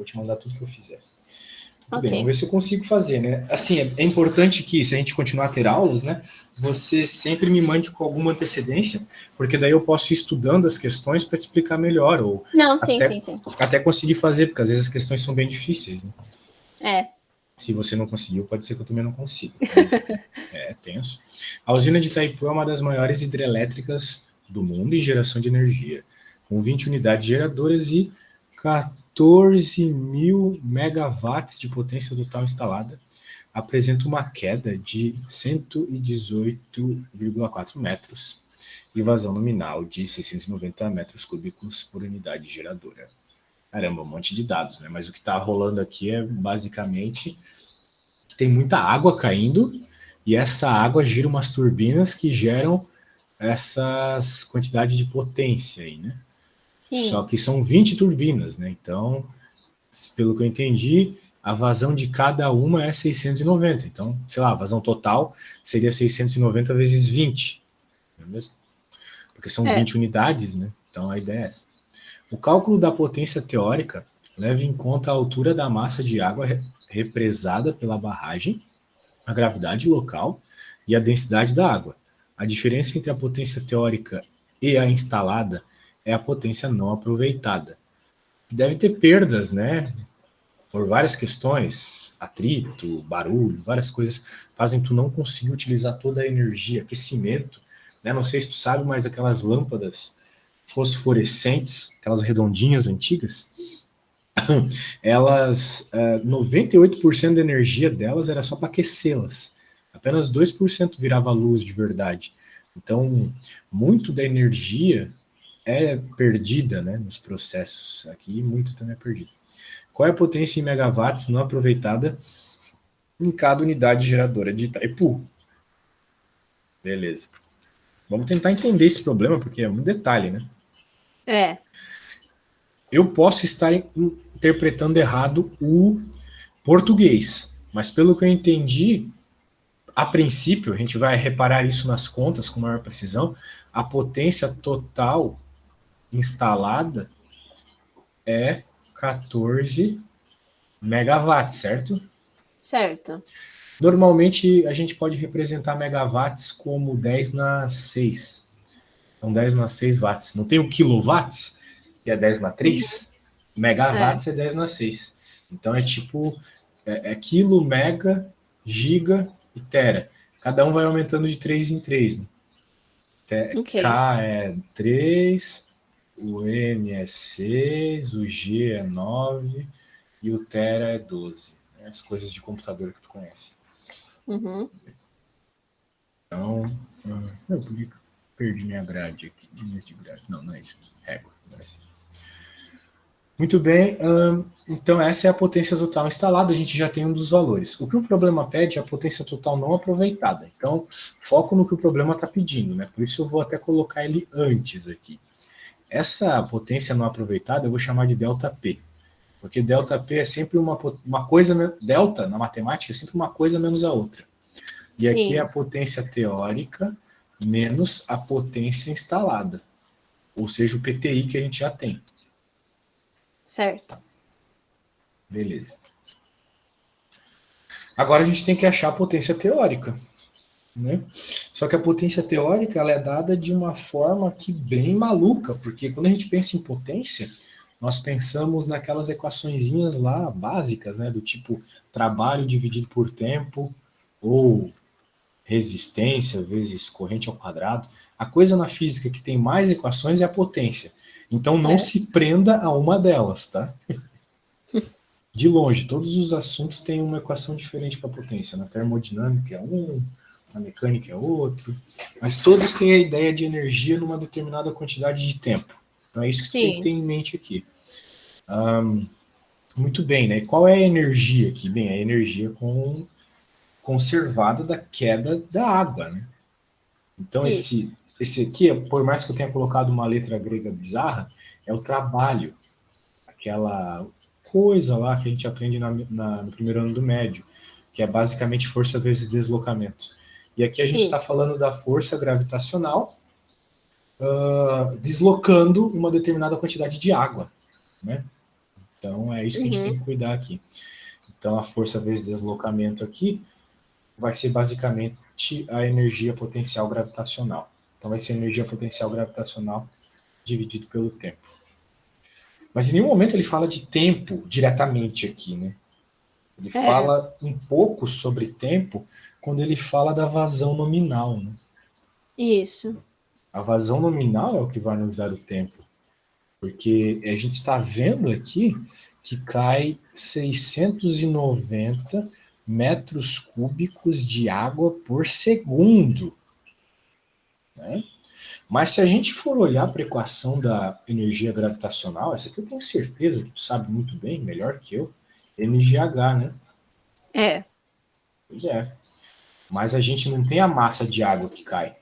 Vou te mandar tudo que eu fizer. Muito bem, Ok. vamos ver se eu consigo fazer, né? Assim, é importante que, se a gente continuar a ter aulas, né, você sempre me mande com alguma antecedência, porque daí eu posso ir estudando as questões para te explicar melhor, ou Não, sim, até, sim, sim. até conseguir fazer, porque às vezes as questões são bem difíceis, né? É. Se você não conseguiu, pode ser que eu também não consiga. É tenso. A usina de Itaipu é uma das maiores hidrelétricas do mundo em geração de energia, com 20 unidades geradoras e 14 mil megawatts de potência total instalada. Apresenta uma queda de 118,4 metros e vazão nominal de 690 metros cúbicos por unidade geradora. Caramba, um monte de dados, né? Mas o que está rolando aqui é basicamente que tem muita água caindo e essa água gira umas turbinas que geram essas quantidades de potência aí, né? Só Sim. que são 20 turbinas, né? Então, pelo que eu entendi, a vazão de cada uma é 690. Então, sei lá, a vazão total seria 690 vezes 20, não é mesmo? Porque são É. 20 unidades, né? Então a ideia é essa. O cálculo da potência teórica leva em conta a altura da massa de água represada pela barragem, a gravidade local e a densidade da água. A diferença entre a potência teórica e a instalada é a potência não aproveitada. Deve ter perdas, né? Por várias questões, atrito, barulho, várias coisas fazem tu não conseguir utilizar toda a energia, aquecimento, né? Não sei se tu sabe, mas aquelas lâmpadas fosforescentes, aquelas redondinhas antigas, elas, 98% da energia delas era só para aquecê-las. Apenas 2% virava luz de verdade. Então, muito da energia é perdida, né, nos processos. Aqui, muito também é perdido. Qual é a potência em megawatts não aproveitada em cada unidade geradora de Itaipu? Beleza. Vamos tentar entender esse problema, porque é um detalhe, né? É. Eu posso estar interpretando errado o português, mas pelo que eu entendi, a princípio, a gente vai reparar isso nas contas com maior precisão, a potência total instalada é 14 megawatts, certo? Certo. Normalmente a gente pode representar megawatts como 10 na 6. Então 10 na 6 watts. Não tem o quilowatts, que é 10 na Uhum. 3? É. Megawatts é 10 na 6. Então é tipo quilo, mega, giga e tera. Cada um vai aumentando de 3 em 3. Né? Ok. K é 3, o M é 6, o G é 9 e o tera é 12. Né? As coisas de computador que tu conhece. Uhum. Então, eu perdi minha grade aqui. De grade. Não, não é isso. Régua. Não é isso. Muito bem, então essa é a potência total instalada, a gente já tem um dos valores. O que o problema pede é a potência total não aproveitada. Então, foco no que o problema está pedindo, né? Por isso eu vou até colocar ele antes aqui. Essa potência não aproveitada eu vou chamar de ΔP, porque ΔP é sempre uma coisa, delta na matemática é sempre uma coisa menos a outra. E aqui é a Sim. potência teórica menos a potência instalada, ou seja, o PTI que a gente já tem. Certo. Beleza. Agora a gente tem que achar a potência teórica. Né? Só que a potência teórica ela é dada de uma forma que bem maluca, porque quando a gente pensa em potência, nós pensamos naquelas equaçõezinhas lá básicas, né? Do tipo trabalho dividido por tempo, ou resistência vezes corrente ao quadrado. A coisa na física que tem mais equações é a potência. Então não É. se prenda a uma delas, tá? De longe, todos os assuntos têm uma equação diferente para a potência. Na termodinâmica é um, na mecânica é outro, mas todos têm a ideia de energia numa determinada quantidade de tempo. Então é isso que tu tem que ter Sim. em mente aqui. Muito bem, né? E qual é a energia aqui? Bem, a energia conservada da queda da água, né? Então Isso. esse aqui, por mais que eu tenha colocado uma letra grega bizarra, é o trabalho, aquela coisa lá que a gente aprende no primeiro ano do médio, que é basicamente força vezes deslocamento. E aqui a gente está Isso. falando da força gravitacional deslocando uma determinada quantidade de água, né? Então, é isso que a gente tem Uhum. que cuidar aqui. Então, a força vezes deslocamento aqui vai ser basicamente a energia potencial gravitacional. Então, vai ser a energia potencial gravitacional dividido pelo tempo. Mas em nenhum momento ele fala de tempo diretamente aqui, né? Ele É, fala um pouco sobre tempo quando ele fala da vazão nominal, né? isso. A vazão nominal é o que vai nos dar o tempo. Porque a gente está vendo aqui que cai 690 metros cúbicos de água por segundo. Né? Mas se a gente for olhar para a equação da energia gravitacional, essa aqui eu tenho certeza que tu sabe muito bem, melhor que eu, MGH, né? É. Pois é. Mas a gente não tem a massa de água que cai.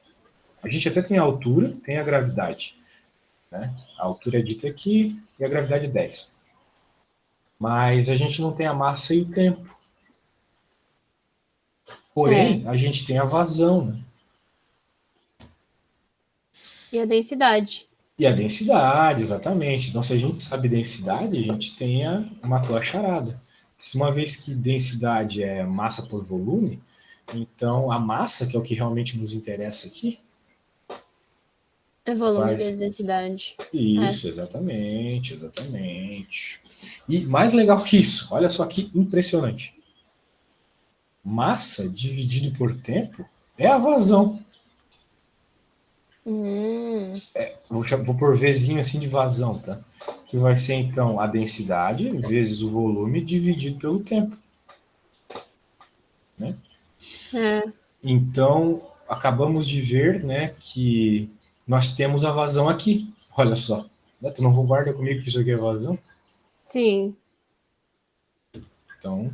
A gente até tem a altura, tem a gravidade. Né? A altura é dita aqui e a gravidade é 10. Mas a gente não tem a massa e o tempo. É. Porém, a gente tem a vazão, né? E a densidade. E a densidade, exatamente. Então, se a gente sabe densidade, a gente tem uma tua charada. Se uma vez que densidade é massa por volume, então a massa, que é o que realmente nos interessa aqui, É volume vai. vezes densidade. É. Isso, exatamente, exatamente. E mais legal que isso, olha só que impressionante. Massa dividido por tempo é a vazão. Hum, Vou por Vzinho assim de vazão, tá? Que vai ser então a densidade vezes o volume dividido pelo tempo, né? é. Então, acabamos de ver, né, que nós temos a vazão aqui. Olha só. Né? Tu não concorda comigo que isso aqui é vazão? Sim. Então,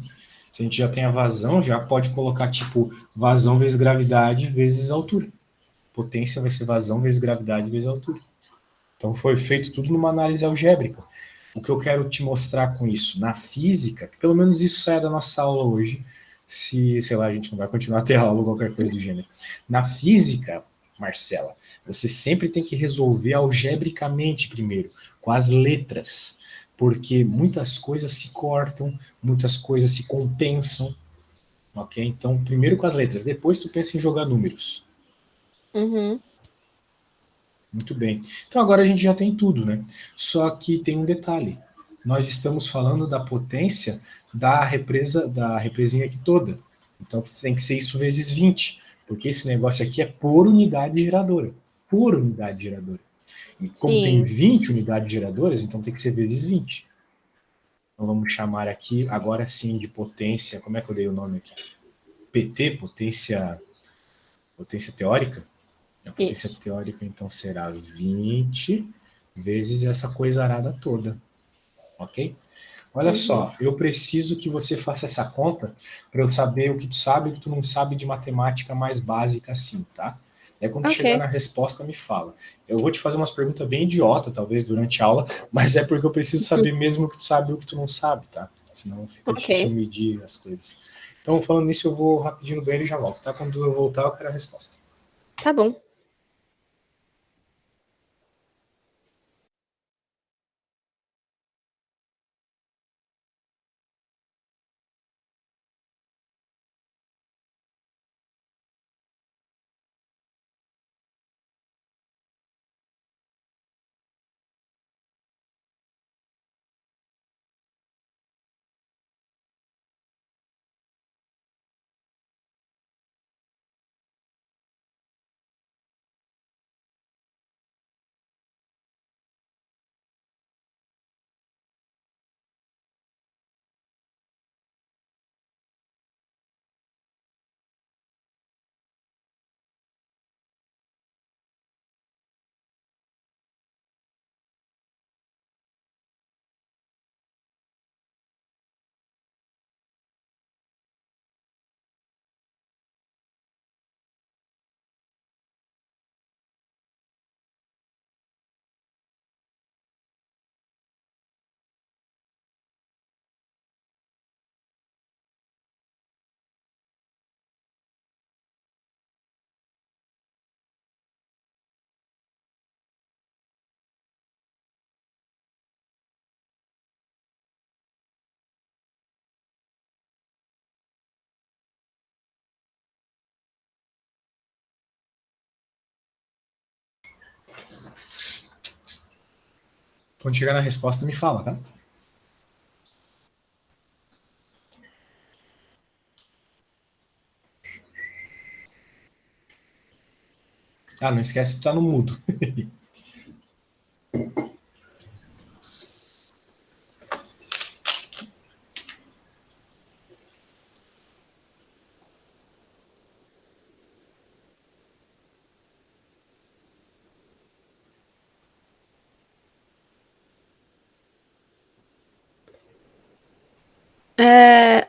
se a gente já tem a vazão, já pode colocar tipo vazão vezes gravidade vezes altura. Potência vai ser vazão vezes gravidade vezes altura. Então, foi feito tudo numa análise algébrica. O que eu quero te mostrar com isso? Na física, que pelo menos isso sai da nossa aula hoje, se, sei lá, a gente não vai continuar a ter aula ou qualquer coisa do gênero. Na física, Marcela, você sempre tem que resolver algebricamente primeiro, com as letras, porque muitas coisas se cortam, muitas coisas se compensam, ok? Então, primeiro com as letras, depois tu pensa em jogar números. Uhum. Muito bem. Então agora a gente já tem tudo, né? Só que tem um detalhe. Nós estamos falando da potência da represinha aqui toda. Então tem que ser isso vezes 20, porque esse negócio aqui é por unidade geradora. Por unidade geradora. E como tem Sim. 20 unidades geradoras, então tem que ser vezes 20. Então vamos chamar aqui agora sim de potência, como é que eu dei o nome aqui? PT, potência teórica. A potência Isso. teórica, então, será 20 vezes essa coisa arada toda, ok? Olha Uhum. só, eu preciso que você faça essa conta para eu saber o que tu sabe e o que tu não sabe de matemática mais básica assim, tá? É quando chegar Ok. na resposta, me fala. Eu vou te fazer umas perguntas bem idiota, talvez, durante a aula, mas é porque eu preciso saber mesmo o que tu sabe e o que tu não sabe, tá? Senão fica difícil Ok. medir as coisas. Então, falando nisso, eu vou rapidinho no banheiro e já volto, tá? Quando eu voltar, eu quero a resposta. Tá bom. Quando chegar na resposta, me fala, tá? Ah, não esquece de estar no mudo.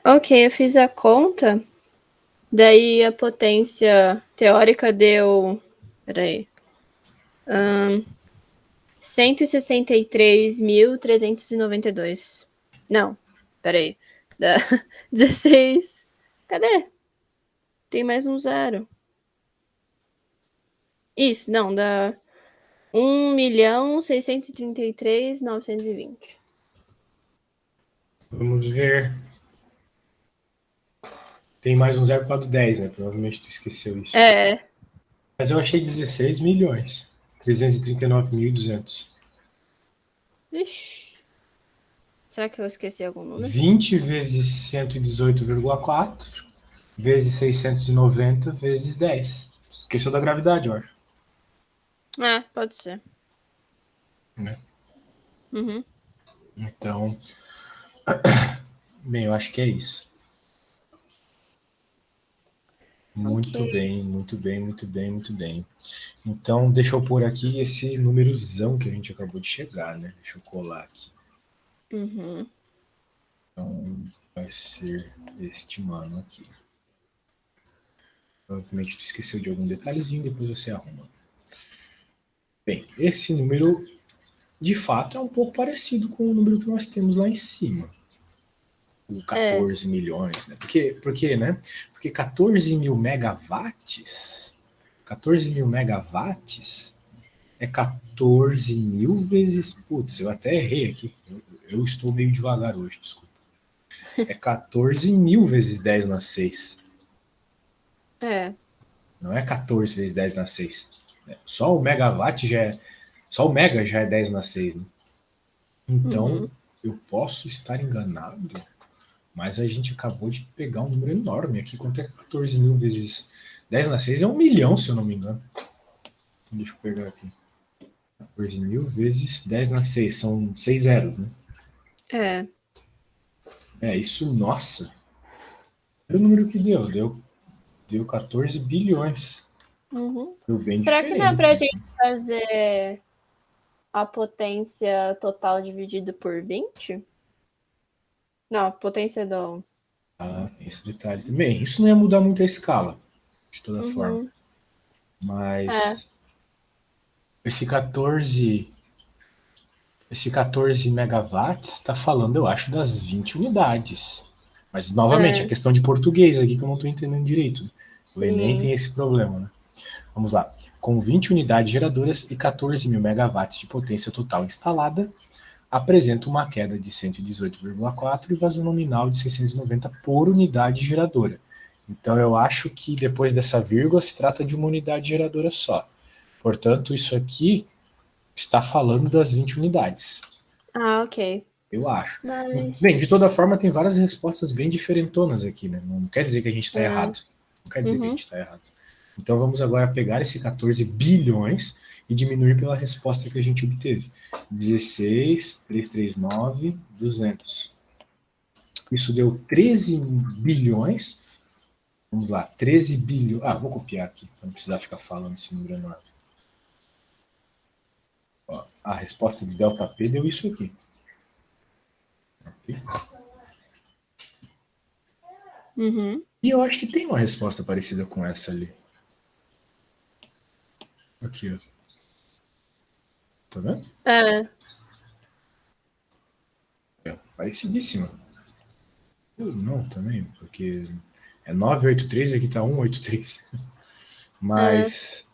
Ok, eu fiz a conta. Daí a potência teórica deu. Peraí. 163.392. Não, peraí. Dá 16. Cadê? Tem mais um zero. Isso, não, dá 1.633.920. Vamos ver. Tem mais um zero por causa do 10, né? Provavelmente tu esqueceu isso. É. Mas eu achei 16 milhões. 339.200. Ixi. Será que eu esqueci algum número? 20 vezes 118,4 vezes 690 vezes 10. Esqueceu da gravidade, eu acho. Pode ser. Né? Uhum. Então, bem, eu acho que é isso. Muito Ok. bem, muito bem, muito bem, muito bem. Então, deixa eu pôr aqui esse númerozão que a gente acabou de chegar, né? Deixa eu colar aqui. Uhum. Então, vai ser este mano aqui. Provavelmente tu esqueceu de algum detalhezinho, depois você arruma. Bem, esse número, de fato, é um pouco parecido com o número que nós temos lá em cima. O 14 milhões, né? Porque, né? Porque 14 mil megawatts, 14 mil megawatts é 14 mil vezes. Putz, eu até errei aqui. Eu estou meio devagar hoje, desculpa. É 14 mil vezes 10 na 6. É. Não é 14 vezes 10 na 6. Só o megawatt já é. Só o mega já é 10 na 6, né? Então, Uhum. eu posso estar enganado, mas a gente acabou de pegar um número enorme aqui. Quanto é 14 mil vezes 10 na 6? É 1 milhão, se eu não me engano. Então, deixa eu pegar aqui. 14 mil vezes 10 na 6. São 6 zeros, né? É. É, isso, nossa. Olha o número que deu. Deu 14 bilhões. Uhum. Deu bem Será que dá pra diferente. gente fazer a potência total dividido por 20? Não, a potência do. Ah, esse detalhe também. Isso não ia mudar muito a escala, de toda forma. Uhum. É. Mas esse 14, esse 14 megawatts está falando, eu acho, das 20 unidades. Mas, novamente, é É. questão de português aqui que eu não estou entendendo direito. O Enem Sim. tem esse problema, né? Vamos lá. Com 20 unidades geradoras e 14 mil megawatts de potência total instalada, apresenta uma queda de 118,4 e vazão nominal de 690 por unidade geradora. Então, eu acho que depois dessa vírgula se trata de uma unidade geradora só. Portanto, isso aqui está falando das 20 unidades. Ok. Eu acho. Bem, de Mas. toda forma, tem várias respostas bem diferentonas aqui, né? Não quer dizer que a gente está É. errado. Não quer dizer que a gente Uhum. está errado. Então, vamos agora pegar esse 14 bilhões e diminuir pela resposta que a gente obteve. 16.339, 200. Isso deu 13 bilhões. Vamos lá, 13 bilhões. Ah, vou copiar aqui, para não precisar ficar falando esse número enorme. Ó, a resposta de ΔP deu isso aqui. Ok? Uhum. E eu acho que tem uma resposta parecida com essa ali. Aqui, ó. Tá vendo? É. É parecidíssima. Não, também, porque é 983 e aqui tá 183. É. Mas,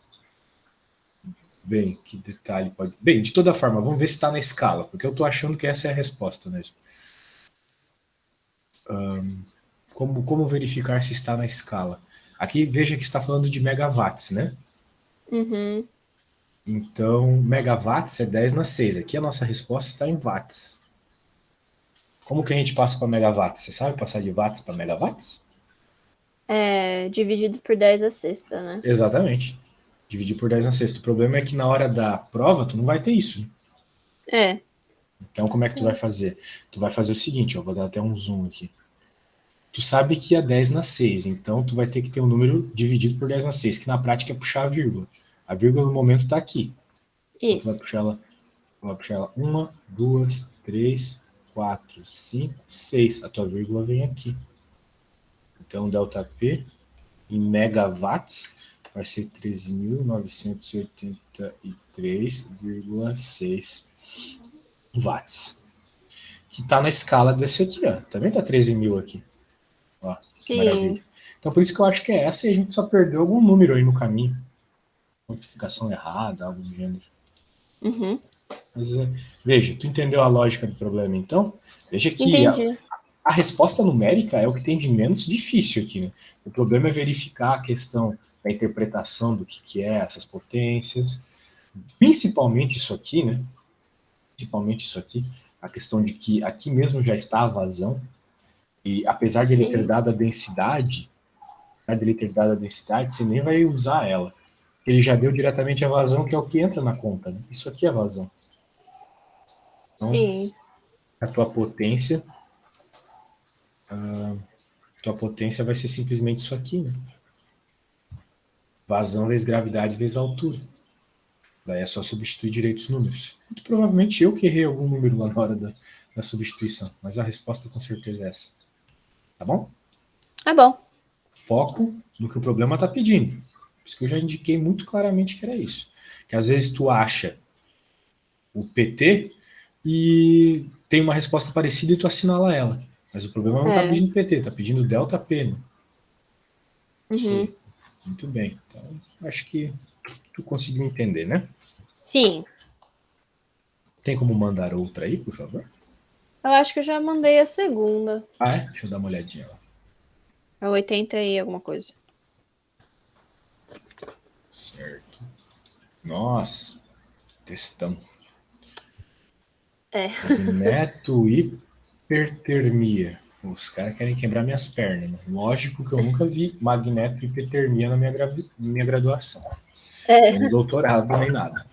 bem, que detalhe pode. Bem, de toda forma, vamos ver se está na escala, porque eu tô achando que essa é a resposta mesmo. Como verificar se está na escala? Aqui veja que está falando de megawatts, né? Uhum. Então, megawatts é 10 na 6. Aqui a nossa resposta está em watts. Como que a gente passa para megawatts? Você sabe passar de watts para megawatts? Dividido por 10 a sexta, né? Exatamente. Dividir por 10 na sexta. O problema é que na hora da prova, tu não vai ter isso. Né? É. Então, como é que tu vai fazer? Tu vai fazer o seguinte, ó, vou dar até um zoom aqui. Tu sabe que é 10 na 6, então tu vai ter que ter um número dividido por 10 na 6, que na prática é puxar a vírgula. A vírgula no momento está aqui. Então tu vai Isso. puxar ela 1, 2, 3, 4, 5, 6. A tua vírgula vem aqui. Então, ΔP em megawatts vai ser 13.983,6 watts. Que está na escala desse aqui, ó. Também está 13.000 aqui. Ó, que maravilha. Então, por isso que eu acho que é essa e a gente só perdeu algum número aí no caminho. Multiplicação errada, algo do gênero. Uhum. Mas, veja, tu entendeu a lógica do problema, então? Veja que Entendi. a resposta numérica é o que tem de menos difícil aqui, né? O problema é verificar a questão da interpretação do que é essas potências, principalmente isso aqui, né? Principalmente isso aqui, a questão de que aqui mesmo já está a vazão, e apesar de ele ter dado a densidade, você nem vai usar ela. Ele já deu diretamente a vazão, que é o que entra na conta, né? Isso aqui é vazão. Então, Sim. a tua potência vai ser simplesmente isso aqui, né? Vazão vezes gravidade vezes altura. Daí é só substituir direito os números. Muito provavelmente eu que errei algum número lá na hora da substituição, mas a resposta com certeza é essa. Tá bom? Tá bom. Foco no que o problema está pedindo. Por isso que eu já indiquei muito claramente que era isso. Que às vezes tu acha o PT e tem uma resposta parecida e tu assinala ela. Mas o problema não está pedindo PT, está pedindo delta P. Né? Isso aí. Muito bem. Então, acho que tu conseguiu entender, né? Sim. Tem como mandar outra aí, por favor? Eu acho que eu já mandei a segunda. Ah, é? Deixa eu dar uma olhadinha lá. É 80 e alguma coisa. Certo. Nossa, textão. Magneto hipertermia. Os caras querem quebrar minhas pernas. Né? Lógico que eu nunca vi magneto hipertermia na minha graduação. Nem no doutorado, nem nada.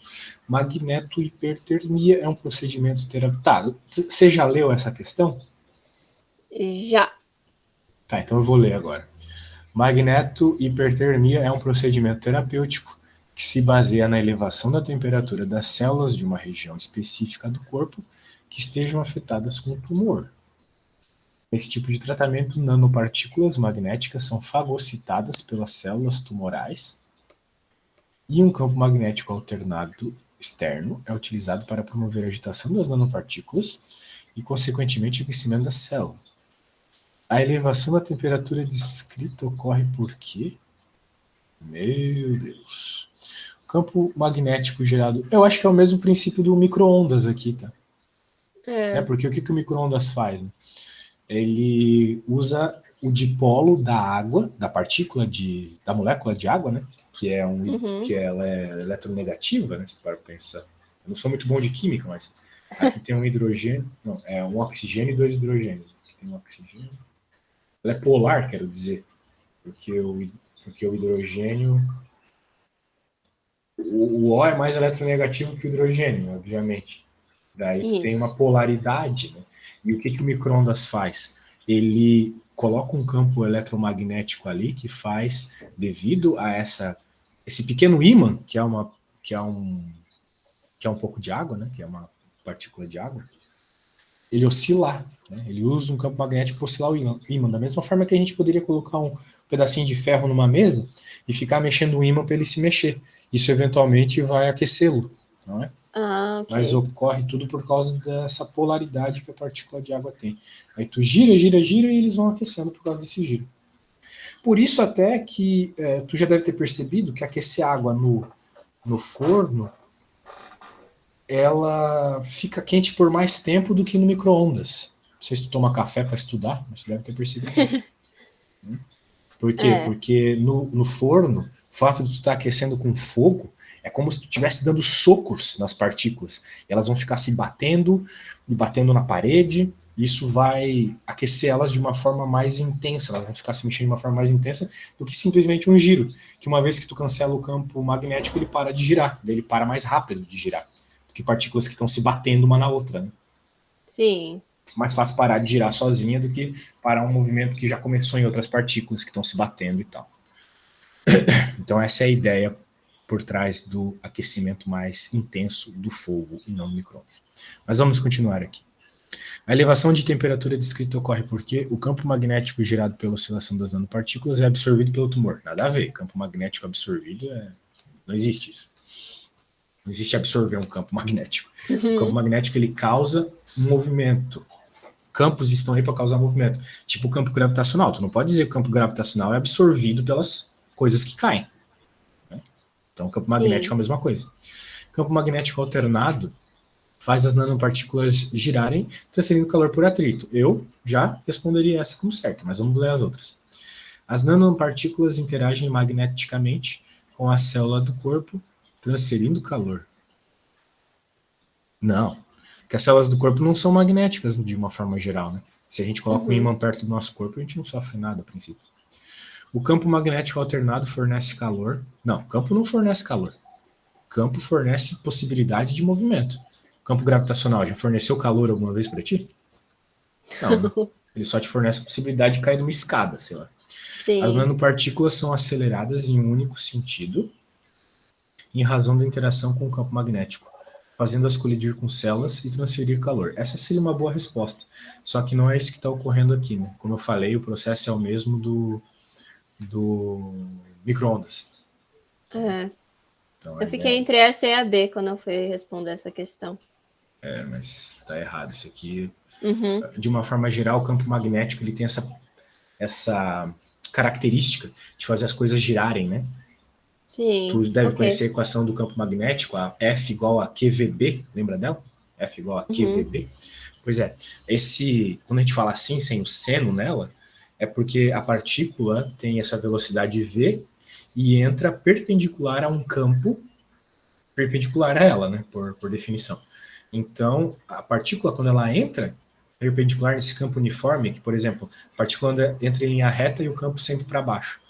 Magneto hipertermia é um procedimento terapêutico. Tá, você já leu essa questão? Já. Tá, então eu vou ler agora. Magneto hipertermia é um procedimento terapêutico que se baseia na elevação da temperatura das células de uma região específica do corpo que estejam afetadas com tumor. Nesse tipo de tratamento, nanopartículas magnéticas são fagocitadas pelas células tumorais e um campo magnético alternado externo é utilizado para promover a agitação das nanopartículas e, consequentemente, o aquecimento das células. A elevação da temperatura descrita ocorre por quê? Meu Deus. O campo magnético gerado... Eu acho que é o mesmo princípio do micro-ondas aqui, tá? Porque o que o micro-ondas faz? Né? Ele usa o dipolo da água, da partícula, da molécula de água, né? Que ela é eletronegativa, né? Se tu para pensar. Eu não sou muito bom de química, mas aqui tem um hidrogênio, não, é um oxigênio e 2 hidrogênios. Aqui tem um oxigênio. Ela é polar, quero dizer, porque o hidrogênio, o O é mais eletronegativo que o hidrogênio, obviamente. Daí tu tem uma polaridade, né? E o que o micro-ondas faz? Ele coloca um campo eletromagnético ali que faz, devido a esse pequeno ímã, que é um pouco de água, né? Que é uma partícula de água, ele oscilar. Né? Ele usa um campo magnético para oscilar o ímã, da mesma forma que a gente poderia colocar um pedacinho de ferro numa mesa e ficar mexendo o ímã para ele se mexer. Isso eventualmente vai aquecê-lo, não é? Ah, okay. Mas ocorre tudo por causa dessa polaridade que a partícula de água tem. Aí tu gira e eles vão aquecendo por causa desse giro. Por isso até que tu já deve ter percebido que aquecer água no forno, ela fica quente por mais tempo do que no micro-ondas. Não sei se tu toma café para estudar, mas tu deve ter percebido. Por quê? Porque no forno, O fato de tu estar aquecendo com fogo é como se tu estivesse dando socos nas partículas. E elas vão ficar se batendo e batendo na parede. Isso vai aquecer elas de uma forma mais intensa. Elas vão ficar se mexendo de uma forma mais intensa do que simplesmente um giro. Que uma vez que tu cancela o campo magnético, ele para de girar. Ele para mais rápido de girar do que partículas que estão se batendo uma na outra, né? Sim. Mais fácil parar de girar sozinha do que parar um movimento que já começou em outras partículas que estão se batendo e tal. Então essa é a ideia por trás do aquecimento mais intenso do fogo e não do micro-ondas. Mas vamos continuar aqui. A elevação de temperatura descrita ocorre porque o campo magnético gerado pela oscilação das nanopartículas é absorvido pelo tumor. Nada a ver, campo magnético absorvido não existe isso. Não existe absorver um campo magnético. O campo magnético ele causa um movimento. Campos estão aí para causar movimento. Tipo o campo gravitacional. Tu não pode dizer que o campo gravitacional é absorvido pelas coisas que caem. Né? Então o campo magnético é a mesma coisa. O campo magnético alternado faz as nanopartículas girarem, transferindo calor por atrito. Eu já responderia essa como certa, mas vamos ler as outras. As nanopartículas interagem magneticamente com a célula do corpo, transferindo calor. Não, porque as células do corpo não são magnéticas de uma forma geral, né? Se a gente coloca um ímã perto do nosso corpo, a gente não sofre nada a princípio. O campo magnético alternado fornece calor. Não, o campo não fornece calor. O campo fornece possibilidade de movimento. O campo gravitacional já forneceu calor alguma vez para ti? Não, né? Ele só te fornece a possibilidade de cair de uma escada, sei lá. Sim. As nanopartículas são aceleradas em um único sentido, em razão da interação com o campo magnético, fazendo-as colidir com células e transferir calor. Essa seria uma boa resposta, só que não é isso que está ocorrendo aqui, né? Como eu falei, o processo é o mesmo do micro-ondas. Então, eu fiquei entre essa e a B quando eu fui responder essa questão. Mas está errado isso aqui. De uma forma geral, o campo magnético ele tem essa característica de fazer as coisas girarem, né? Sim. Tu deve conhecer a equação do campo magnético, a F igual a QVB, lembra dela? F igual a QVB. Pois é, quando a gente fala assim, sem o seno nela, é porque a partícula tem essa velocidade V e entra perpendicular a um campo perpendicular a ela, né? Por definição. Então, a partícula, quando ela entra perpendicular nesse campo uniforme, que, por exemplo, a partícula entra em linha reta e o campo sempre para baixo.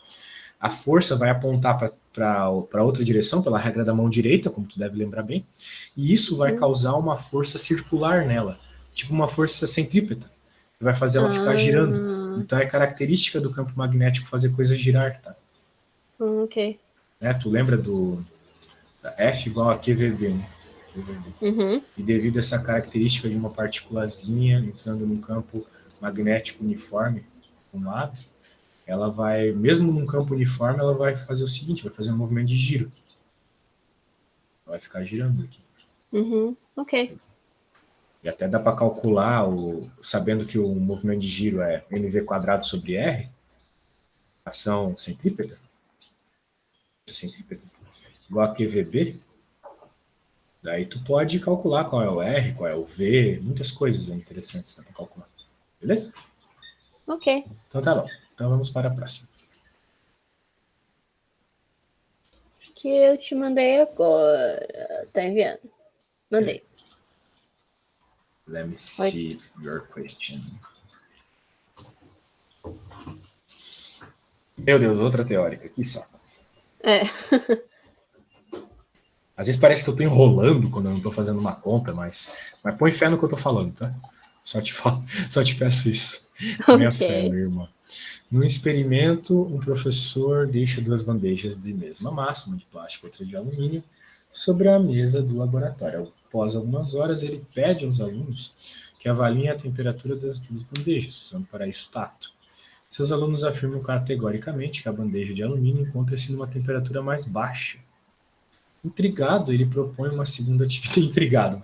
A força vai apontar para outra direção, pela regra da mão direita, como tu deve lembrar bem, e isso vai causar uma força circular nela, tipo uma força centrípeta, que vai fazer ela ficar girando. Então é característica do campo magnético fazer coisas girar, tá? Ok. Tu lembra da F igual a QVB, né? E devido a essa característica de uma partículazinha entrando num campo magnético uniforme, com lados, ela vai, mesmo num campo uniforme, ela vai fazer o seguinte, vai fazer um movimento de giro. Ela vai ficar girando aqui. Ok. E até dá para calcular, sabendo que o movimento de giro é mv² sobre r, ação centrípeta, igual a QVB, daí tu pode calcular qual é o R, qual é o V, muitas coisas interessantes dá para calcular. Beleza? Ok. Então tá bom. Então vamos para a próxima. Que eu te mandei agora. Tá enviando? Mandei. Let me see your question. Meu Deus, outra teórica. Que saco. Às vezes parece que eu tô enrolando quando eu não tô fazendo uma conta, mas põe fé no que eu tô falando, tá? Só te peço isso. Minha fé, meu irmão. No experimento, um professor deixa 2 bandejas de mesma massa, uma de plástico e outra de alumínio, sobre a mesa do laboratório. Após algumas horas, ele pede aos alunos que avaliem a temperatura das 2 bandejas, usando para isso tato. Seus alunos afirmam categoricamente que a bandeja de alumínio encontra-se numa temperatura mais baixa. Intrigado, ele propõe uma segunda atividade. Intrigado.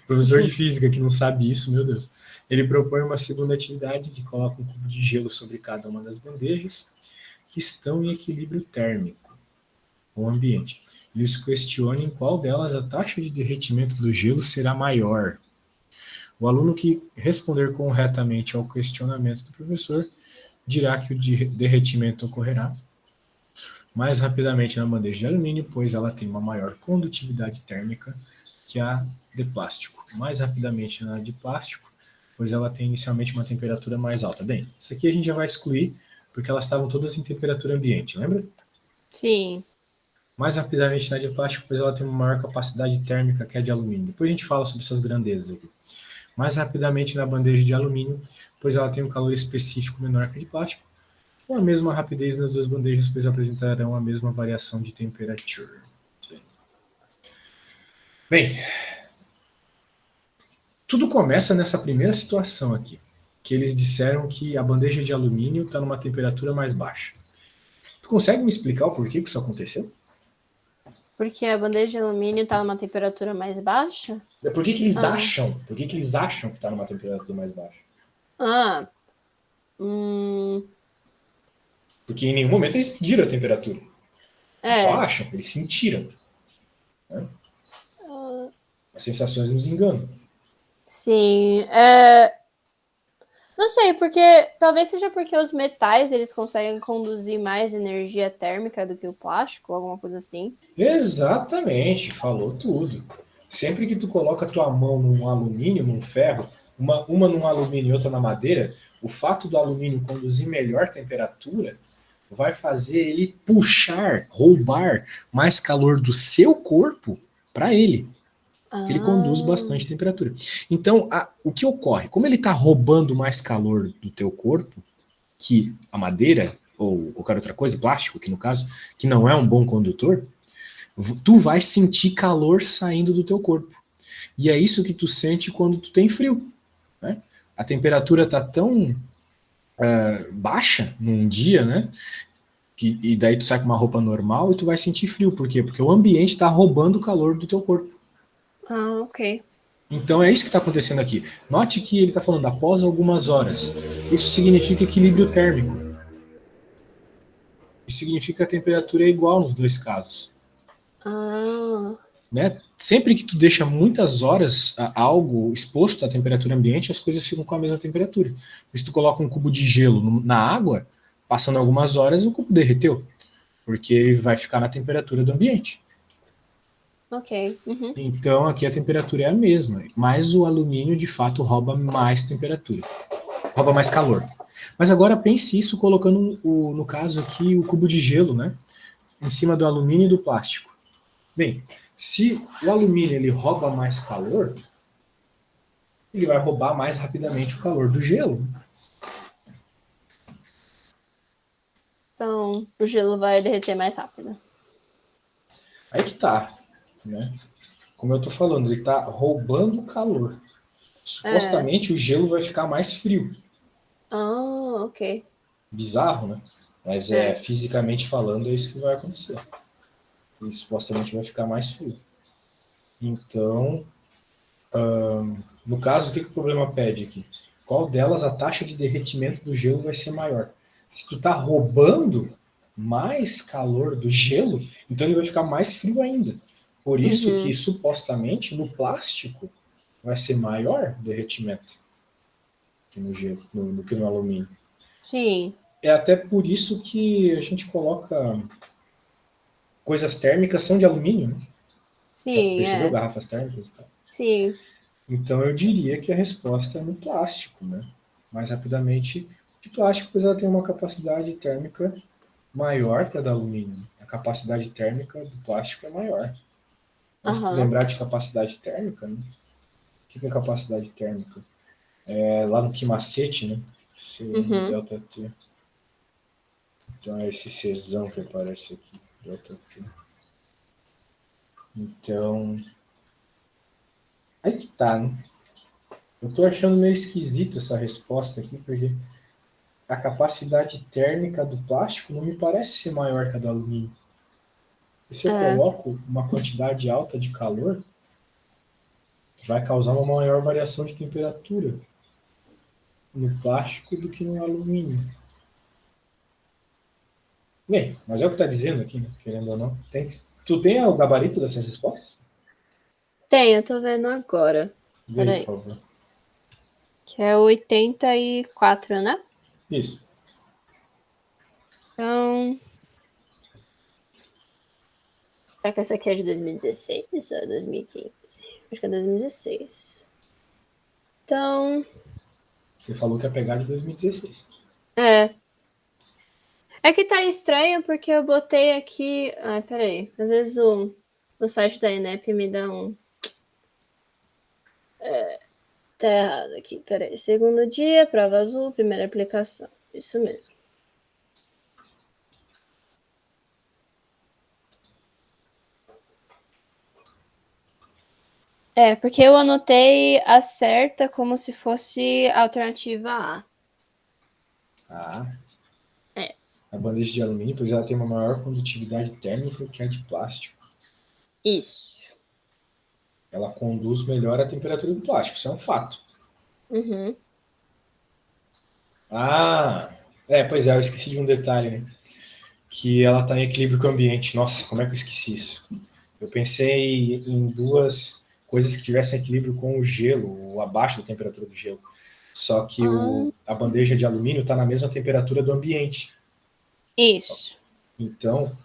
Professor de física que não sabe isso, meu Deus. Ele propõe uma segunda atividade que coloca um cubo de gelo sobre cada uma das bandejas que estão em equilíbrio térmico com o ambiente. Eles questionam em qual delas a taxa de derretimento do gelo será maior. O aluno que responder corretamente ao questionamento do professor dirá que o derretimento ocorrerá mais rapidamente na bandeja de alumínio, pois ela tem uma maior condutividade térmica que a de plástico. Mais rapidamente na de plástico, pois ela tem inicialmente uma temperatura mais alta. Bem, isso aqui a gente já vai excluir, porque elas estavam todas em temperatura ambiente, lembra? Sim. Mais rapidamente na de plástico, pois ela tem uma maior capacidade térmica que a de alumínio. Depois a gente fala sobre essas grandezas aqui. Mais rapidamente na bandeja de alumínio, pois ela tem um calor específico menor que a de plástico, com a mesma rapidez nas duas bandejas, pois apresentarão a mesma variação de temperatura. Bem, tudo começa nessa primeira situação aqui, que eles disseram que a bandeja de alumínio está numa temperatura mais baixa. Tu consegue me explicar o porquê que isso aconteceu? Porque a bandeja de alumínio está numa temperatura mais baixa? Por que eles acham? Por que eles acham que está numa temperatura mais baixa? Ah. Porque em nenhum momento eles mediram a temperatura. Eles só É. acham, eles sentiram. Né? As sensações nos enganam. Sim. Não sei, porque talvez seja porque os metais eles conseguem conduzir mais energia térmica do que o plástico, alguma coisa assim. Exatamente, falou tudo. Sempre que tu coloca a tua mão num alumínio, num ferro, uma num alumínio e outra na madeira, o fato do alumínio conduzir melhor temperatura vai fazer ele puxar, roubar mais calor do seu corpo para ele. Porque ele conduz bastante temperatura. Então, o que ocorre? Como ele está roubando mais calor do teu corpo, que a madeira, ou qualquer outra coisa, plástico, que no caso, que não é um bom condutor, tu vai sentir calor saindo do teu corpo. E é isso que tu sente quando tu tem frio. Né? A temperatura está tão baixa num dia, né? E daí tu sai com uma roupa normal e tu vai sentir frio. Por quê? Porque o ambiente está roubando o calor do teu corpo. Ok. Então é isso que está acontecendo aqui. Note que ele está falando após algumas horas. Isso significa equilíbrio térmico. Isso significa que a temperatura é igual nos dois casos. Né? Sempre que tu deixa muitas horas algo exposto à temperatura ambiente, as coisas ficam com a mesma temperatura. Se tu coloca um cubo de gelo na água, passando algumas horas, o cubo derreteu, porque ele vai ficar na temperatura do ambiente. Ok. Uhum. Então aqui a temperatura é a mesma, mas o alumínio de fato rouba mais temperatura, rouba mais calor. Mas agora pense isso colocando no caso aqui o cubo de gelo, né, em cima do alumínio e do plástico. Bem, se o alumínio ele rouba mais calor, ele vai roubar mais rapidamente o calor do gelo. Então, o gelo vai derreter mais rápido. Aí que tá, né? Como eu tô falando, ele tá roubando calor. Supostamente o gelo vai ficar mais frio. Ok. Bizarro, né? Mas fisicamente falando, é isso que vai acontecer. Ele supostamente vai ficar mais frio. Então, no caso, o que o problema pede aqui? Qual delas a taxa de derretimento do gelo vai ser maior? Se tu tá roubando mais calor do gelo, então ele vai ficar mais frio ainda. Por isso que, supostamente, no plástico vai ser maior derretimento que no gelo, do que no alumínio. Sim. É até por isso que a gente coloca coisas térmicas são de alumínio, né? Já Sim, percebeu? Garrafas térmicas e tal. Sim. Então eu diria que a resposta é no plástico, né? Mais rapidamente, o plástico, pois ela tem uma capacidade térmica maior que a da alumínio. A capacidade térmica do plástico é maior. Mas lembrar de capacidade térmica, né? O que é capacidade térmica? É lá no Kimacete, né? Delta T. Então é esse Czão que aparece aqui. Delta T. Então. Aí que tá, né? Eu tô achando meio esquisito essa resposta aqui, porque a capacidade térmica do plástico não me parece ser maior que a do alumínio. E se eu coloco uma quantidade alta de calor, vai causar uma maior variação de temperatura no plástico do que no alumínio. Bem, mas é o que está dizendo aqui, né? Querendo ou não. Tu tem o gabarito dessas respostas? Tem, eu tô vendo agora. Vê aí, por favor. Que é 84, né? Isso. Então, Será que essa aqui é de 2016 ou 2015? Acho que é 2016. Então... Você falou que ia pegar de 2016. É. É que tá estranho porque eu botei aqui... Ai, peraí. Às vezes o site da INEP me dá um... Tá errado aqui, peraí. Segundo dia, prova azul, primeira aplicação. Isso mesmo. É, porque eu anotei a certa como se fosse a alternativa A. Ah. É. A bandeja de alumínio, pois ela tem uma maior condutividade térmica que a de plástico. Isso. Ela conduz melhor a temperatura do plástico, isso é um fato. Uhum. Ah, pois é, eu esqueci de um detalhe, né? Que ela está em equilíbrio com o ambiente. Nossa, como é que eu esqueci isso? Eu pensei em duas coisas que tivessem equilíbrio com o gelo, ou abaixo da temperatura do gelo. Só que a bandeja de alumínio está na mesma temperatura do ambiente. Isso. Então,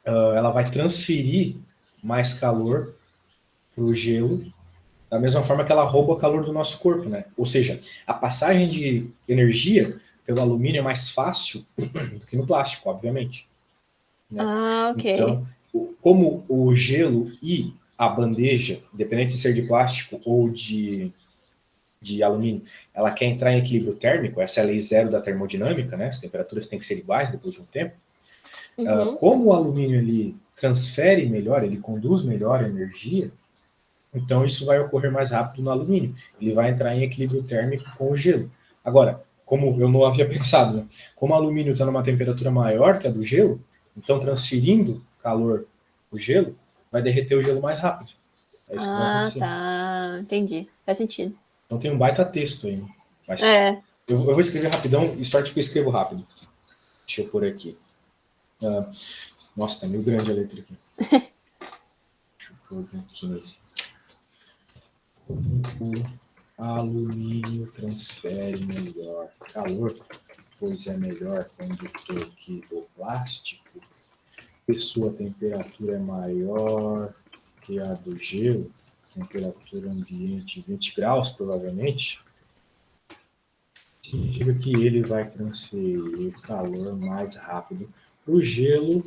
ela vai transferir mais calor para o gelo, da mesma forma que ela rouba o calor do nosso corpo, né? Ou seja, a passagem de energia pelo alumínio é mais fácil do que no plástico, obviamente. Né? Ah, ok. Então, como o gelo e a bandeja, independente de ser de plástico ou de alumínio, ela quer entrar em equilíbrio térmico, essa é a lei zero da termodinâmica, né? As temperaturas têm que ser iguais depois de um tempo. Uhum. Como o alumínio ele transfere melhor, ele conduz melhor a energia, então isso vai ocorrer mais rápido no alumínio. Ele vai entrar em equilíbrio térmico com o gelo. Agora, como eu não havia pensado, né? Como o alumínio está numa temperatura maior que a do gelo, então transferindo calor para o gelo, vai derreter o gelo mais rápido. É isso que vai acontecer. Tá. Entendi. Faz sentido. Então tem um baita texto aí. Né? Mas É. eu vou escrever rapidão e sorte que eu escrevo rápido. Deixa eu pôr aqui. Nossa, tá meio grande a letra aqui. Deixa eu pôr aqui assim. O alumínio transfere melhor calor, pois é melhor condutor que o plástico, e sua temperatura é maior que a do gelo, temperatura ambiente 20 graus, provavelmente, significa que ele vai transferir calor mais rápido para o gelo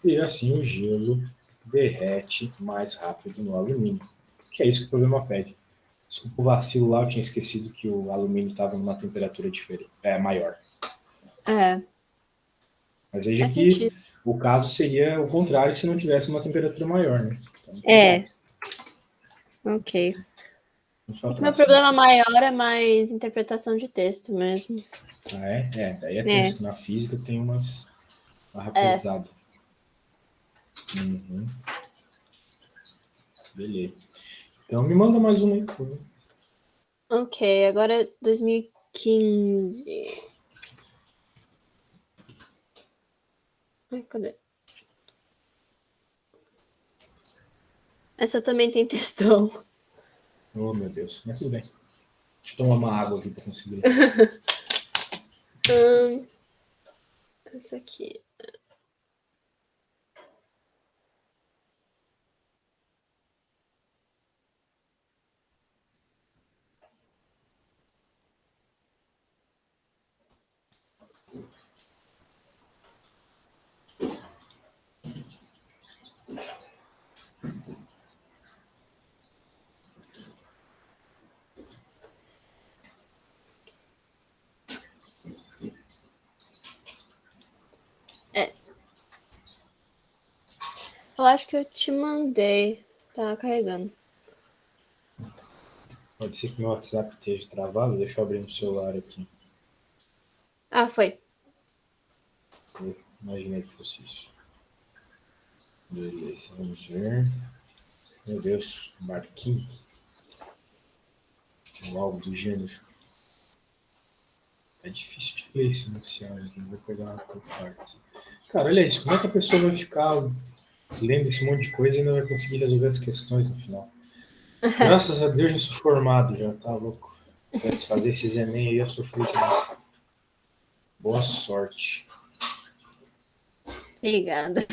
e assim o gelo derrete mais rápido no alumínio. Que é isso que o problema pede. Desculpa o vacilo lá, eu tinha esquecido que o alumínio estava numa temperatura diferente, maior. É. Mas veja Faz que sentido. o caso seria o contrário se não tivesse uma temperatura maior, né? Então, É. Ok. vamos para a Meu próxima. problema maior é mais interpretação de texto mesmo. Ah, é? Daí é É. tenso. Na física tem uma barra É. pesada. Uhum. Beleza. Então me manda mais uma aí, por favor. Ok, agora é 2015. Ai, cadê? Essa também tem textão. Oh, meu Deus. Mas tudo bem. Deixa eu tomar uma água aqui para conseguir. Essa aqui. É. Eu acho que eu te mandei. Tá carregando. Pode ser que meu WhatsApp esteja travado. Deixa eu abrir no celular aqui. Ah, foi. Eu imaginei que fosse isso. Beleza, vamos ver. Meu Deus, barquinho. Algo do gênero. É difícil de ler esse enunciado aqui. Vou pegar uma por partes. Cara, olha isso. Como é que a pessoa vai ficar lendo esse monte de coisa e ainda vai conseguir resolver as questões no final? Graças a Deus já sou formado, já tá louco. Se tivesse fazer esses Enem aí, eu sofri demais. Boa sorte. Obrigada.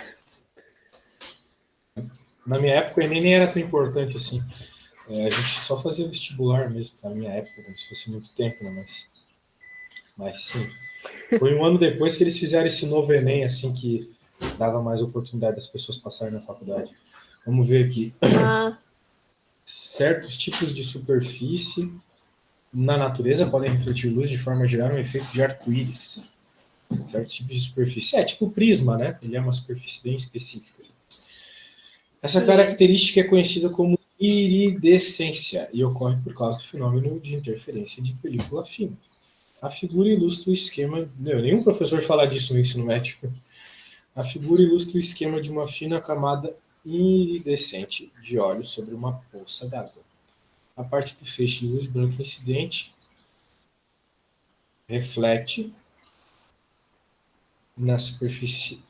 Na minha época, o Enem nem era tão importante assim. A gente só fazia vestibular mesmo, na minha época, como se fosse muito tempo, né? Mas sim. Foi um ano depois que eles fizeram esse novo Enem, assim, que dava mais oportunidade das pessoas passarem na faculdade. Vamos ver aqui. Certos tipos de superfície na natureza podem refletir luz de forma a gerar um efeito de arco-íris. Certos tipos de superfície. É tipo prisma, né? Ele é uma superfície bem específica. Essa característica é conhecida como iridescência e ocorre por causa do fenômeno de interferência de película fina. A figura ilustra o esquema. Nenhum professor fala disso no ensino médio. A figura ilustra o esquema de uma fina camada iridescente de óleo sobre uma poça d'água. A parte do feixe de luz branca incidente reflete na superfície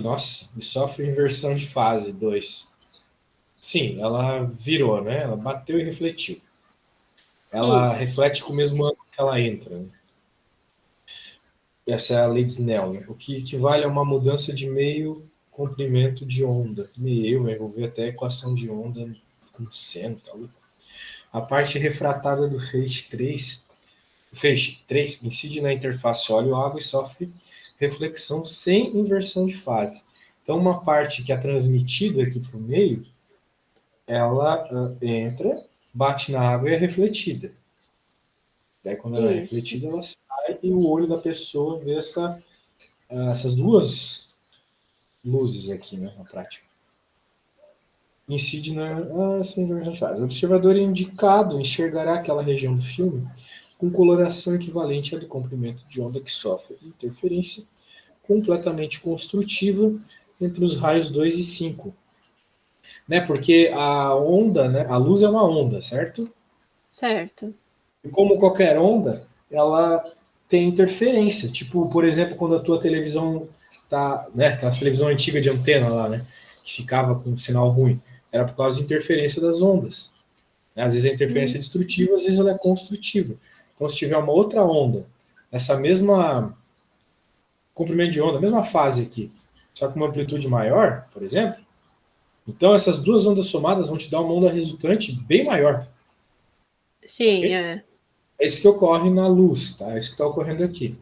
nossa, e sofre inversão de fase 2. Sim, ela virou, né? Ela bateu e refletiu. Ela reflete com o mesmo ângulo que ela entra. Né? Essa é a lei de Snell, né? O que equivale a uma mudança de meio comprimento de onda. Meio vai envolver até a equação de onda com seno, tal. A parte refratada do feixe 3 incide na interface óleo-água e sofre reflexão sem inversão de fase. Então, uma parte que é transmitida aqui para o meio, ela entra, bate na água e é refletida. Daí, quando ela é refletida, ela sai e o olho da pessoa vê essas duas luzes aqui, né, na prática. Incide na sem inversão de fase. O observador indicado enxergará aquela região do filme com coloração equivalente à do comprimento de onda que sofre interferência completamente construtiva entre os raios 2 e 5. Né? Porque a onda, né? A luz é uma onda, certo? Certo. E como qualquer onda, ela tem interferência. Tipo, por exemplo, quando a tua televisão tá, né? Aquela televisão antiga de antena lá, né? Que ficava com um sinal ruim. Era por causa de interferência das ondas. Às vezes a interferência é destrutiva, às vezes ela é construtiva. Então, se tiver uma outra onda, essa mesma comprimento de onda, a mesma fase aqui, só com uma amplitude maior, por exemplo, então essas duas ondas somadas vão te dar uma onda resultante bem maior. Sim, Okay? É isso que ocorre na luz, tá? É isso que está ocorrendo aqui.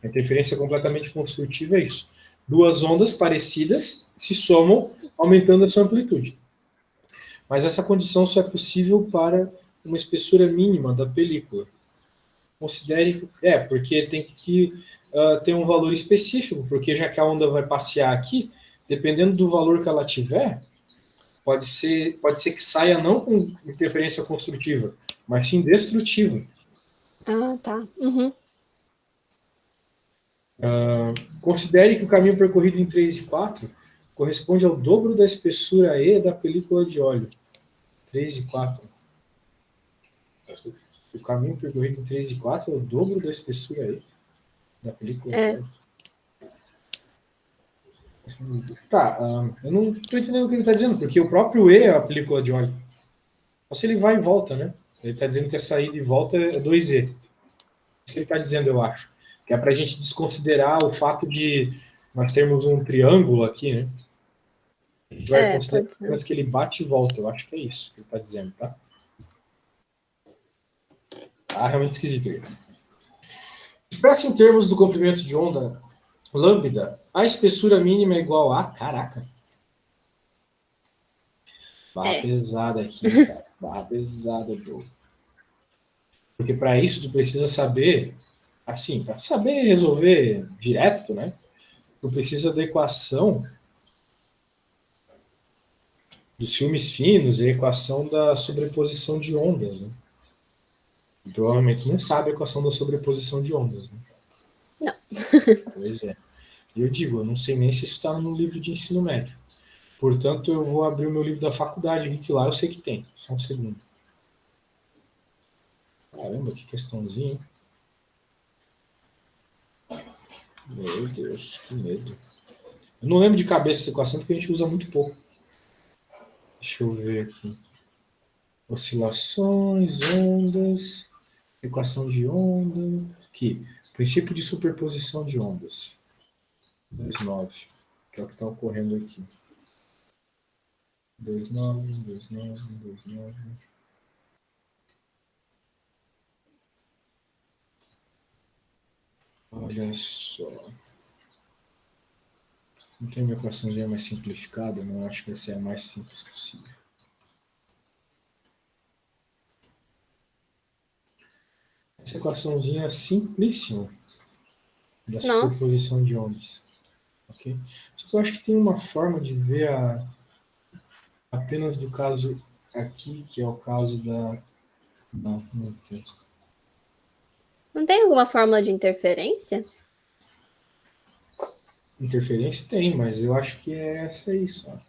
A interferência completamente construtiva é isso. Duas ondas parecidas se somam, aumentando a sua amplitude. Mas essa condição só é possível para uma espessura mínima da película. Considere, porque tem que ter um valor específico, porque já que a onda vai passear aqui, dependendo do valor que ela tiver, pode ser que saia não com interferência construtiva, mas sim destrutiva. Ah, tá. Uhum. Considere que o caminho percorrido em 3 e 4 corresponde ao dobro da espessura E da película de óleo. 3 e 4. O caminho percorrido em 3 e 4 é o dobro da espessura E da película de óleo. Tá, eu não estou entendendo o que ele está dizendo, porque o próprio E é a película de óleo. Ou se ele vai e volta, né? Ele está dizendo que a saída e volta é 2E. Isso que ele está dizendo, eu acho. Que é para a gente desconsiderar o fato de nós termos um triângulo aqui, né? A gente vai considerar apenas que ele bate e volta. Eu acho que é isso que ele está dizendo, tá? Tá realmente esquisito aí. Expressa em termos do comprimento de onda lambda, a espessura mínima é igual a... Caraca! Barra pesada aqui, cara. Barra pesada, Joe. Porque para isso tu precisa saber, assim, para saber resolver direto, né? Tu precisa da equação dos filmes finos e a equação da sobreposição de ondas, né? E provavelmente não sabe a equação da sobreposição de ondas, né? Não. Pois é. E eu digo, eu não sei nem se isso está no livro de ensino médio. Portanto, eu vou abrir o meu livro da faculdade aqui, que lá eu sei que tem. Só um segundo. Caramba, que questãozinha. Meu Deus, que medo. Eu não lembro de cabeça essa equação porque a gente usa muito pouco. Deixa eu ver aqui. Oscilações, ondas, equação de onda. Aqui, princípio de superposição de ondas. 2,9, que é o que está ocorrendo aqui. 2,9, 2,9, 2,9. Olha só. Não tem uma equaçãozinha mais simplificada? Não, acho que vai ser a mais simples possível. Essa equaçãozinha é simplíssima da Nossa. superposição de ondas. Ok? Só que eu acho que tem uma forma de ver apenas do caso aqui, que é o caso da... Não, não tem. Não tem alguma fórmula de interferência? Interferência tem, mas eu acho que é essa aí só.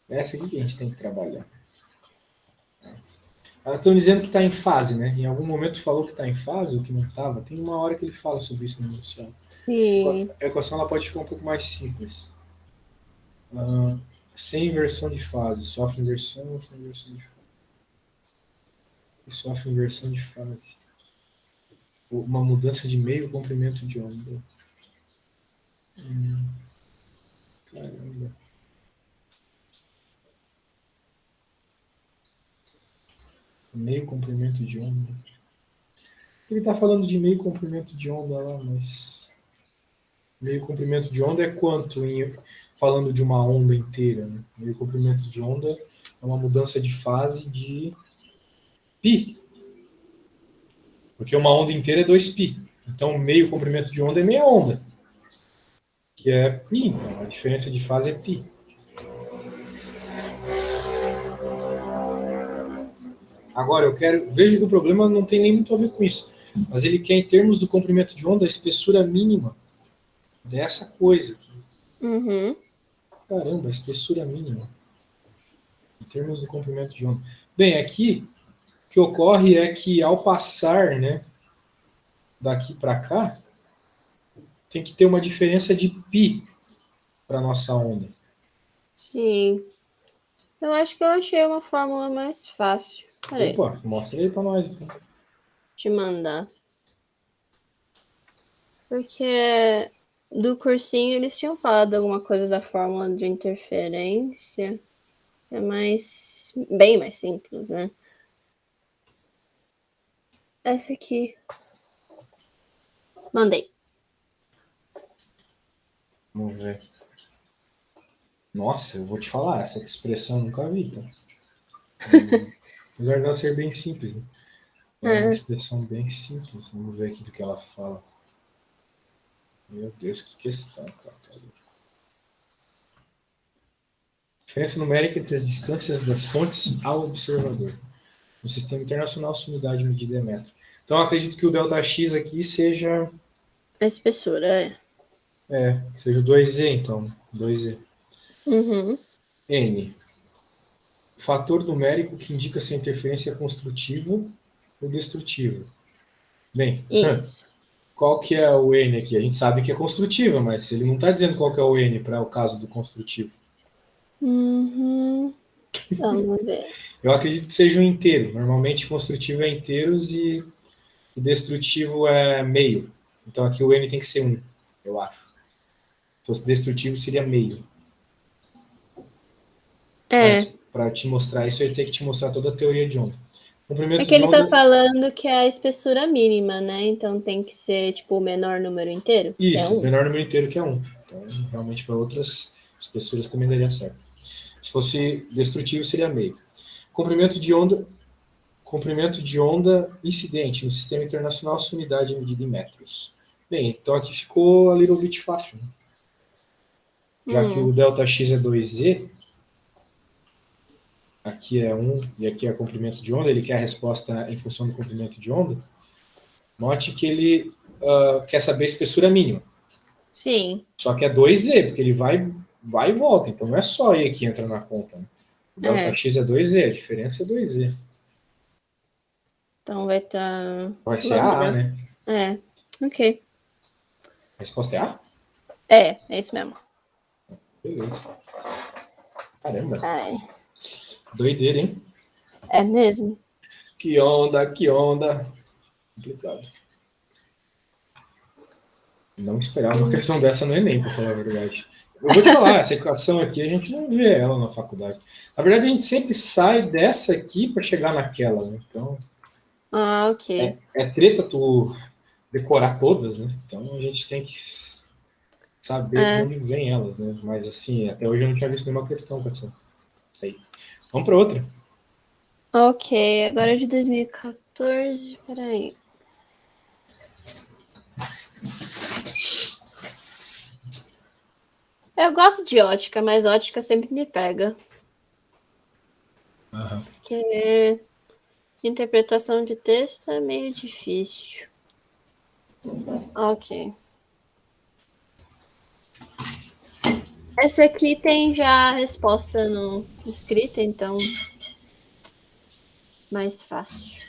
É essa aqui que a gente tem que trabalhar. Elas estão dizendo que está em fase, né? Em algum momento falou que está em fase ou que não estava. Tem uma hora que ele fala sobre isso no enunciado. Sim. A equação ela pode ficar um pouco mais simples. Sem inversão de fase. Sofre inversão ou sem inversão de fase? Sofre inversão de fase. Uma mudança de meio comprimento de onda. Caramba. Meio comprimento de onda. Ele está falando de meio comprimento de onda lá, mas... Meio comprimento de onda é quanto falando de uma onda inteira? Né? Meio comprimento de onda é uma mudança de fase de π. Porque uma onda inteira é 2π. Então, meio comprimento de onda é meia onda. Que é π, então. A diferença de fase é π. Agora, eu quero... Veja que o problema não tem nem muito a ver com isso. Mas ele quer, em termos do comprimento de onda, a espessura mínima dessa coisa aqui. Uhum. Caramba, a espessura mínima. Em termos do comprimento de onda. Bem, aqui, o que ocorre é que, ao passar, né, daqui para cá, tem que ter uma diferença de π para nossa onda. Sim. Eu acho que eu achei uma fórmula mais fácil. Peraí, Opa, mostra aí para nós. Então. te mandar. Porque do cursinho eles tinham falado alguma coisa da fórmula de interferência. É bem mais simples, né? Essa aqui. Mandei. Vamos ver. Nossa, eu vou te falar, essa expressão eu nunca vi. Então. Apesar dela ser bem simples, né? É uma expressão bem simples. Vamos ver aqui do que ela fala. Meu Deus, que questão, cara. Diferença numérica entre as distâncias das fontes ao observador. No Sistema Internacional, sua unidade de medida é metro. Então, eu acredito que o ΔX aqui seja... A espessura, seja o 2Z, então. 2Z. Uhum. N. Fator numérico que indica se a interferência é construtiva ou destrutiva. Bem, Isso. qual que é o N aqui? A gente sabe que é construtiva, mas ele não está dizendo qual que é o N para o caso do construtivo. Uhum. Vamos ver. Eu acredito que seja um inteiro. Normalmente, construtivo é inteiros e destrutivo é meio. Então, aqui o N tem que ser 1, eu acho. Se fosse destrutivo, seria meio. Mas, para te mostrar isso, eu ia ter que te mostrar toda a teoria de onda. É que ele tá falando que é a espessura mínima, né? Então tem que ser, tipo, o menor número inteiro. Isso, que é 1. menor número inteiro que é 1. Então, realmente, para outras espessuras também daria certo. Se fosse destrutivo, seria meio. Comprimento de onda incidente no Sistema Internacional, sua unidade é medida em metros. Bem, então aqui ficou a little bit fácil. Né? Já que o ΔX é 2Z, aqui é 1 e aqui é comprimento de onda, ele quer a resposta em função do comprimento de onda. Note que ele quer saber a espessura mínima. Sim. Só que é 2Z, porque ele vai e volta. Então não é só E que entra na conta. Né? O ΔX é 2Z, a diferença é 2Z. Então vai estar... Vai ser A, né? Ok. A resposta é A? É isso mesmo. Beleza. Caramba. Ai. Doideira, hein? É mesmo? Que onda, que onda. Complicado. Não esperava uma questão dessa no Enem, pra falar a verdade. Eu vou te falar, essa equação aqui a gente não vê ela na faculdade. Na verdade, a gente sempre sai dessa aqui para chegar naquela, né? Então, ok. é treta tu decorar todas, né? Então a gente tem que saber de onde vem elas, né? Mas assim, até hoje eu não tinha visto nenhuma questão com essa aí. Vamos para outra. Ok, agora é de 2014, peraí. Eu gosto de ótica, mas ótica sempre me pega. Uhum. Porque interpretação de texto é meio difícil. Ok. Essa aqui tem já a resposta no escrita, então mais fácil.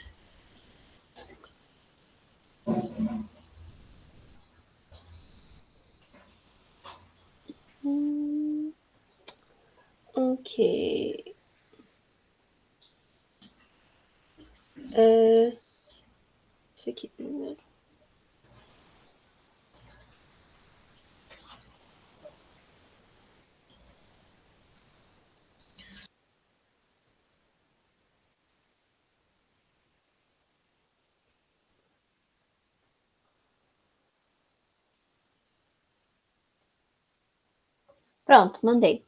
Ok. Esse aqui primeiro. Pronto, mandei.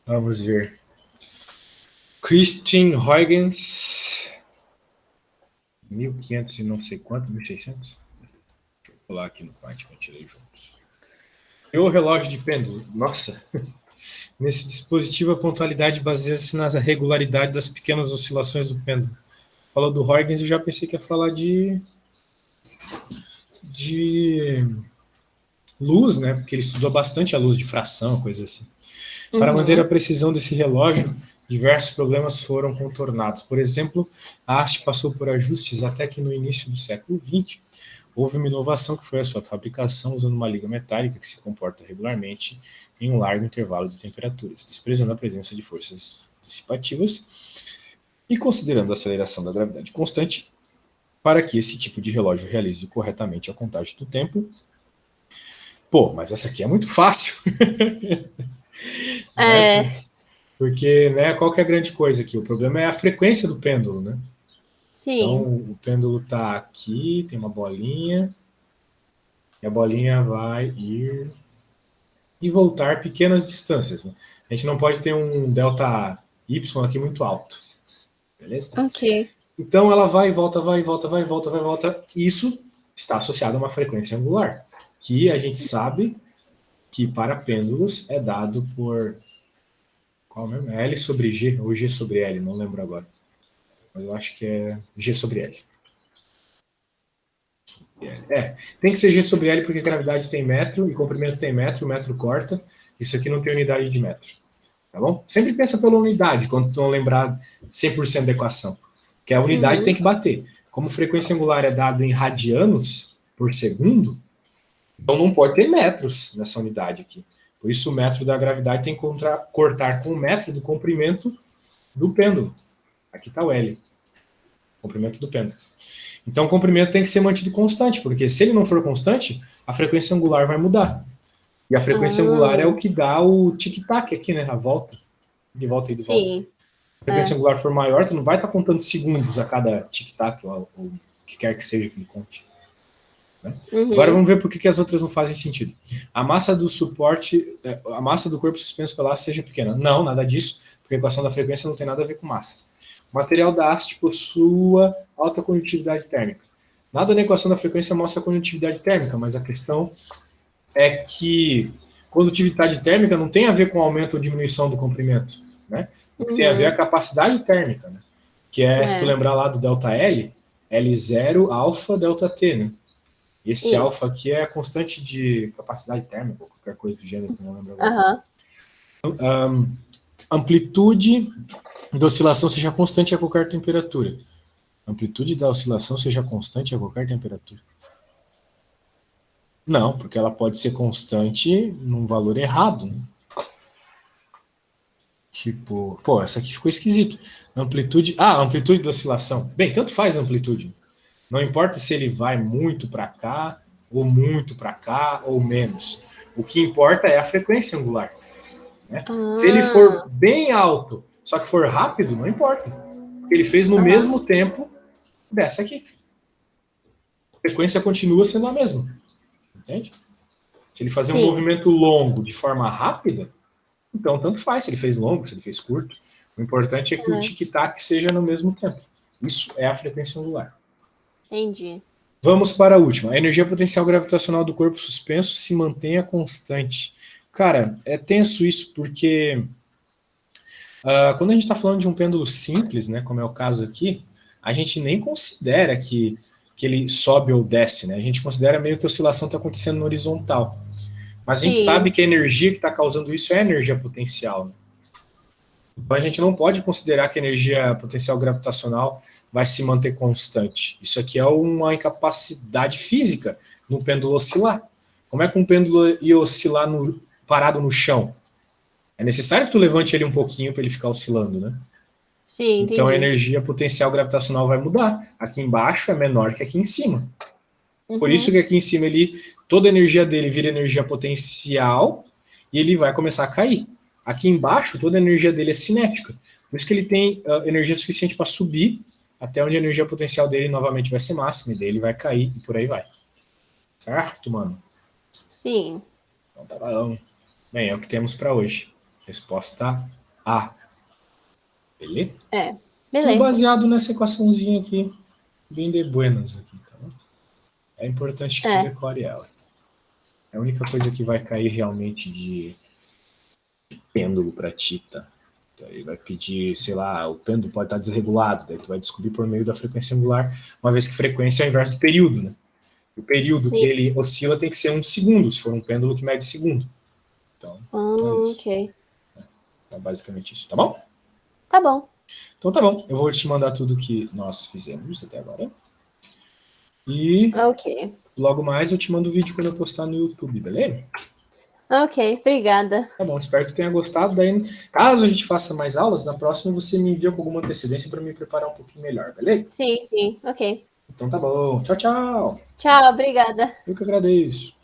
Vamos ver. Christine Huygens, 1500 e não sei quanto, 1600? Deixa eu pular aqui no parte que eu tirei juntos. E o relógio de pêndulo. Nossa! Nesse dispositivo, a pontualidade baseia-se na regularidade das pequenas oscilações do pêndulo. Falou do Huygens, eu já pensei que ia falar de luz, né? Porque ele estudou bastante a luz de fração, coisa assim. Para manter a precisão desse relógio, diversos problemas foram contornados. Por exemplo, a haste passou por ajustes até que no início do século XX houve uma inovação que foi a sua fabricação usando uma liga metálica que se comporta regularmente em um largo intervalo de temperaturas, desprezando a presença de forças dissipativas e considerando a aceleração da gravidade constante para que esse tipo de relógio realize corretamente a contagem do tempo. Pô, mas essa aqui é muito fácil. Né? Porque, né, qual que é a grande coisa aqui? O problema é a frequência do pêndulo, né? Sim. Então, o pêndulo está aqui, tem uma bolinha, e a bolinha vai ir e voltar pequenas distâncias. Né? A gente não pode ter um delta Y aqui muito alto. Beleza? Ok. Então, ela vai e volta, vai e volta, vai e volta, vai e volta. Isso está associado a uma frequência angular, que a gente sabe que para pêndulos é dado por... Qual mesmo? É L sobre G ou G sobre L, não lembro agora. Mas eu acho que é G sobre L. Tem que ser G sobre L porque gravidade tem metro e comprimento tem metro, o metro corta. Isso aqui não tem unidade de metro. Tá bom? Sempre pensa pela unidade quando tu não lembrar 100% da equação. Que a unidade tem que bater. Como frequência angular é dado em radianos por segundo, então não pode ter metros nessa unidade aqui. Por isso o metro da gravidade tem que cortar com o metro do comprimento do pêndulo. Aqui está o L. Comprimento do pêndulo. Então o comprimento tem que ser mantido constante, porque se ele não for constante, a frequência angular vai mudar. E a frequência angular é o que dá o tic-tac aqui, né? A volta. De volta e de volta. Se a frequência angular for maior, tu não vai estar contando segundos a cada tic-tac, ou o que quer que seja que ele conte. Né? Agora vamos ver por que as outras não fazem sentido. A massa do suporte, a massa do corpo suspenso pela haste seja pequena. Não, nada disso, porque a equação da frequência não tem nada a ver com massa. O material da haste possua alta condutividade térmica. Nada na equação da frequência mostra a condutividade térmica, mas a questão é que condutividade térmica não tem a ver com aumento ou diminuição do comprimento. Né? O que tem a ver é a capacidade térmica, né? Que é, se tu lembrar lá do ΔL, L0 alfa delta T, né? Esse alfa aqui é a constante de capacidade térmica, ou qualquer coisa do gênero, não lembro agora. Amplitude da oscilação seja constante a qualquer temperatura. Amplitude da oscilação seja constante a qualquer temperatura. Não, porque ela pode ser constante num valor errado. Né? Tipo, pô, essa aqui ficou esquisita. Amplitude da oscilação. Bem, tanto faz a amplitude. Não importa se ele vai muito para cá, ou muito para cá, ou menos. O que importa é a frequência angular. Né? Ah. Se ele for bem alto, só que for rápido, não importa. Porque ele fez no mesmo tempo dessa aqui. A frequência continua sendo a mesma. Entende? Se ele fazer um movimento longo de forma rápida, então tanto faz se ele fez longo, se ele fez curto. O importante é que o tic-tac seja no mesmo tempo. Isso é a frequência angular. Entendi. Vamos para a última. A energia potencial gravitacional do corpo suspenso se mantenha constante. Cara, é tenso isso porque quando a gente está falando de um pêndulo simples, né, como é o caso aqui, a gente nem considera que ele sobe ou desce, né? A gente considera meio que a oscilação está acontecendo no horizontal. Mas a gente sabe que a energia que está causando isso é a energia potencial. Né? Então a gente não pode considerar que a energia potencial gravitacional vai se manter constante. Isso aqui é uma incapacidade física no pêndulo oscilar. Como é que um pêndulo ia oscilar parado no chão? É necessário que tu levante ele um pouquinho para ele ficar oscilando, né? Sim, então entendi. A energia potencial gravitacional vai mudar. Aqui embaixo é menor que aqui em cima. Por isso que aqui em cima toda a energia dele vira energia potencial e ele vai começar a cair. Aqui embaixo toda a energia dele é cinética. Por isso que ele tem energia suficiente para subir até onde a energia potencial dele novamente vai ser máxima, e daí ele vai cair e por aí vai. Certo, mano? Sim. Então tá bom. Bem, é o que temos para hoje. Resposta A. Beleza? Beleza. Tudo baseado nessa equaçãozinha aqui, bem de buenas aqui, tá bom? É importante que tu decore ela. É a única coisa que vai cair realmente de pêndulo para ti, tá? Aí vai pedir, sei lá, o pêndulo pode estar desregulado, daí tu vai descobrir por meio da frequência angular, uma vez que frequência é o inverso do período, né? O período que ele oscila tem que ser 1 segundo, se for um pêndulo que mede segundo. Então, é isso. Ok. É basicamente isso, tá bom? Tá bom. Então tá bom, eu vou te mandar tudo que nós fizemos até agora. E logo mais eu te mando o vídeo quando eu postar no YouTube, beleza? Ok, obrigada. Tá bom, espero que tenha gostado. Daí, caso a gente faça mais aulas, na próxima você me envia com alguma antecedência para me preparar um pouquinho melhor, beleza? Sim, ok. Então tá bom. Tchau, tchau. Tchau, obrigada. Eu que agradeço.